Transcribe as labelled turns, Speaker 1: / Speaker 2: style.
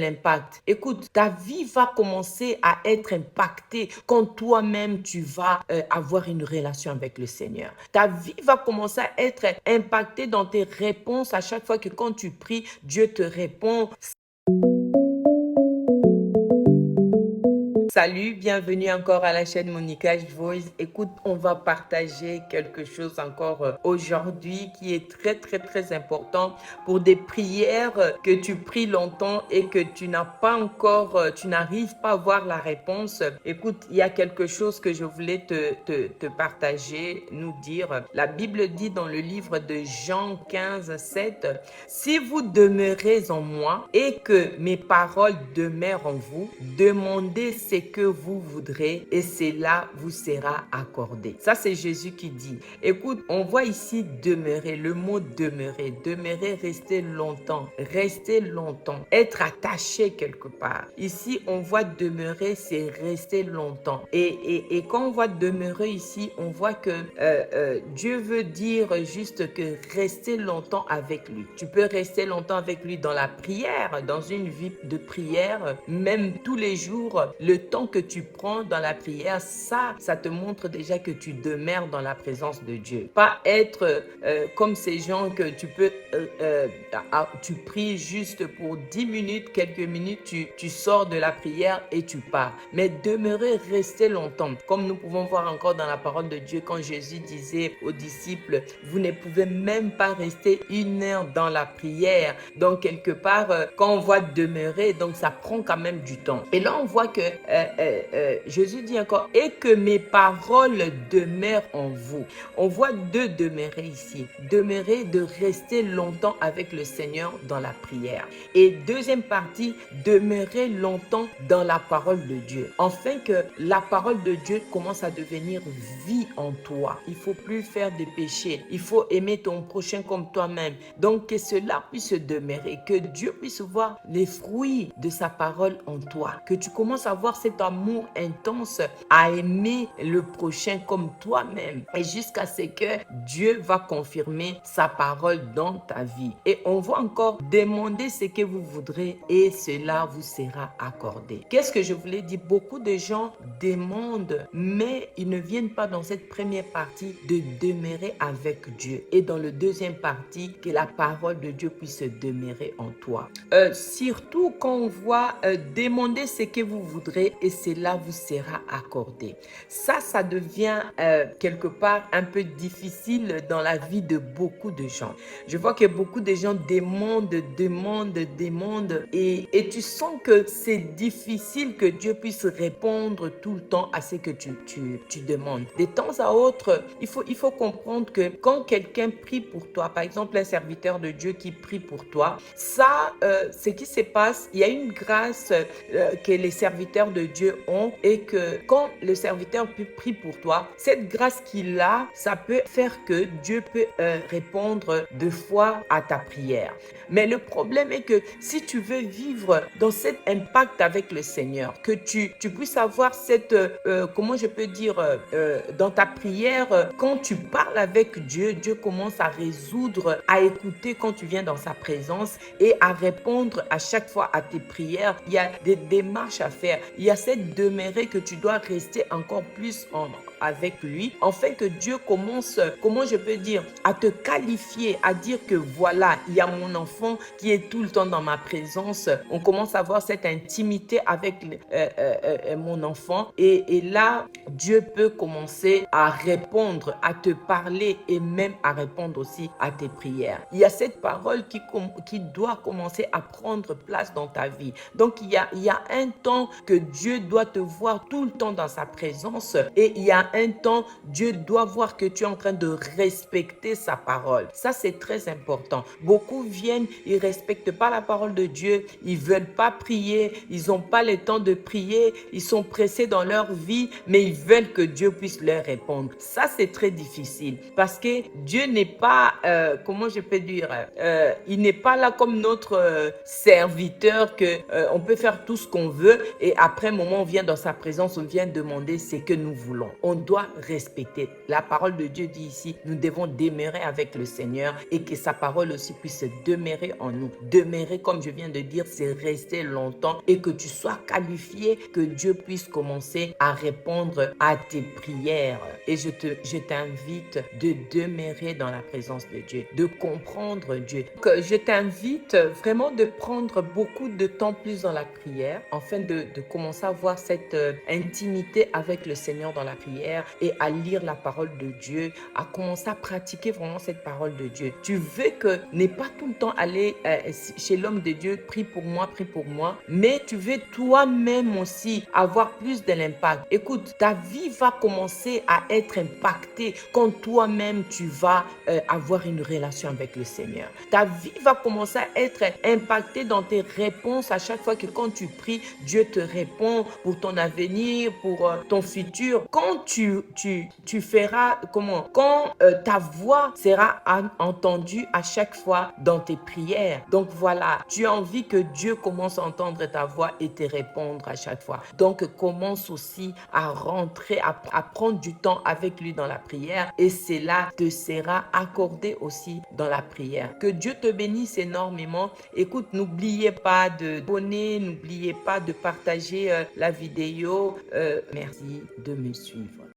Speaker 1: l'impact. Écoute, ta vie va commencer à être impactée quand toi-même tu vas avoir une relation avec le Seigneur. Ta vie va commencer à être impactée dans tes réponses à chaque fois que quand tu pries, Dieu te répond. Salut, bienvenue encore à la chaîne Monica's Voice. Écoute, on va partager quelque chose encore aujourd'hui qui est très important pour des prières que tu pries longtemps et que tu n'as pas encore, tu n'arrives pas à voir la réponse. Écoute, il y a quelque chose que je voulais te partager, nous dire. La Bible dit dans le livre de Jean 15, 7, « Si vous demeurez en moi et que mes paroles demeurent en vous, demandez ce que vous voudrez et cela vous sera accordé. » Ça, c'est Jésus qui dit. Écoute, on voit ici demeurer, le mot demeurer. Demeurer, rester longtemps, être attaché quelque part. Ici, on voit demeurer, c'est rester longtemps. Et quand on voit demeurer ici, on voit que Dieu veut dire juste que rester longtemps avec lui. Tu peux rester longtemps avec lui dans la prière, dans une vie de prière, même tous les jours. Le temps que tu prends dans la prière, ça te montre déjà que tu demeures dans la présence de Dieu. Pas être comme ces gens que tu pries juste pour 10 minutes, quelques minutes, tu sors de la prière et tu pars. Mais demeurer, rester longtemps. Comme nous pouvons voir encore dans la parole de Dieu, quand Jésus disait aux disciples, vous ne pouvez même pas rester 1 heure dans la prière. Donc, quelque part, quand on voit demeurer, donc ça prend quand même du temps. Et là, on voit que Jésus dit encore, et que mes paroles demeurent en vous. On voit deux demeurer ici. Demeurer, de rester longtemps avec le Seigneur dans la prière. Et deuxième partie, demeurer longtemps dans la parole de Dieu. Afin que la parole de Dieu commence à devenir vie en toi. Il ne faut plus faire des péchés. Il faut aimer ton prochain comme toi-même. Donc que cela puisse demeurer. Que Dieu puisse voir les fruits de sa parole en toi. Que tu commences à avoir cet amour intense à aimer le prochain comme toi-même. Et jusqu'à ce que Dieu va confirmer sa parole dans ta vie. Et on va encore demander ce que vous voudrez et cela vous sera accordé. Qu'est-ce que je voulais dire? Beaucoup de gens demandent, mais ils ne viennent pas dans cette première partie de demeurer avec Dieu. Et dans le deuxième partie, que la parole de Dieu puisse demeurer en toi. Surtout quand on voit demander ce que vous voudrez et cela vous sera accordé. Ça devient quelque part un peu difficile dans la vie de beaucoup de gens. Je vois que beaucoup de gens demandent et tu sens que c'est difficile que Dieu puisse répondre tout le temps à ce que tu demandes. De temps à autre, il faut comprendre que quand quelqu'un prie pour toi, par exemple un serviteur de Dieu qui prie pour toi, ça, ce qui se passe, il y a une grâce que les serviteurs de Dieu ont et que quand le serviteur prie pour toi, cette grâce qu'il a, ça peut faire que Dieu peut répondre 2 fois à ta prière. Mais le problème est que si tu veux vivre dans cet impact avec le Seigneur, que tu puisses avoir cette, comment je peux dire, dans ta prière, quand tu parles avec Dieu, Dieu commence à résoudre, à écouter quand tu viens dans sa présence et à répondre à chaque fois à tes prières. Il y a des démarches à faire. Il y a cette demeurée que tu dois rester encore plus avec lui, afin que Dieu commence, comment je peux dire, à te qualifier, à dire que voilà, il y a mon enfant qui est tout le temps dans ma présence. On commence à avoir cette intimité avec mon enfant et là, Dieu peut commencer à répondre, à te parler et même à répondre aussi à tes prières. Il y a cette parole qui doit commencer à prendre place dans ta vie. Donc, il y a un temps que Dieu doit te voir tout le temps dans sa présence et il y a un temps, Dieu doit voir que tu es en train de respecter sa parole. Ça, c'est très important. Beaucoup viennent, ils ne respectent pas la parole de Dieu, ils ne veulent pas prier, ils n'ont pas le temps de prier, ils sont pressés dans leur vie, mais ils veulent que Dieu puisse leur répondre. Ça, c'est très difficile parce que Dieu n'est pas, comment je peux dire, il n'est pas là comme notre serviteur que on peut faire tout ce qu'on veut et après un moment, on vient dans sa présence, on vient demander ce que nous voulons. On doit respecter. La parole de Dieu dit ici, nous devons demeurer avec le Seigneur et que sa parole aussi puisse demeurer en nous. Demeurer, comme je viens de dire, c'est rester longtemps et que tu sois qualifié, que Dieu puisse commencer à répondre à tes prières. Et je t'invite de demeurer dans la présence de Dieu, de comprendre Dieu. Donc, je t'invite vraiment de prendre beaucoup de temps plus dans la prière, afin de commencer à avoir cette intimité avec le Seigneur dans la prière et à lire la parole de Dieu, à commencer à pratiquer vraiment cette parole de Dieu. Tu veux que n'est pas tout le temps aller chez l'homme de Dieu, prie pour moi, mais tu veux toi-même aussi avoir plus de l'impact. Écoute, ta vie va commencer à être impactée quand toi-même tu vas avoir une relation avec le Seigneur. Ta vie va commencer à être impactée dans tes réponses à chaque fois que quand tu pries, Dieu te répond pour ton avenir, pour ton futur. Quand tu feras comment? Quand ta voix sera entendue à chaque fois dans tes prières. Donc voilà, tu as envie que Dieu commence à entendre ta voix et te répondre à chaque fois. Donc commence aussi à rentrer, à prendre du temps avec lui dans la prière et cela te sera accordé aussi dans la prière. Que Dieu te bénisse énormément. Écoute, n'oubliez pas de abonner, n'oubliez pas de partager la vidéo. Merci de me suivre.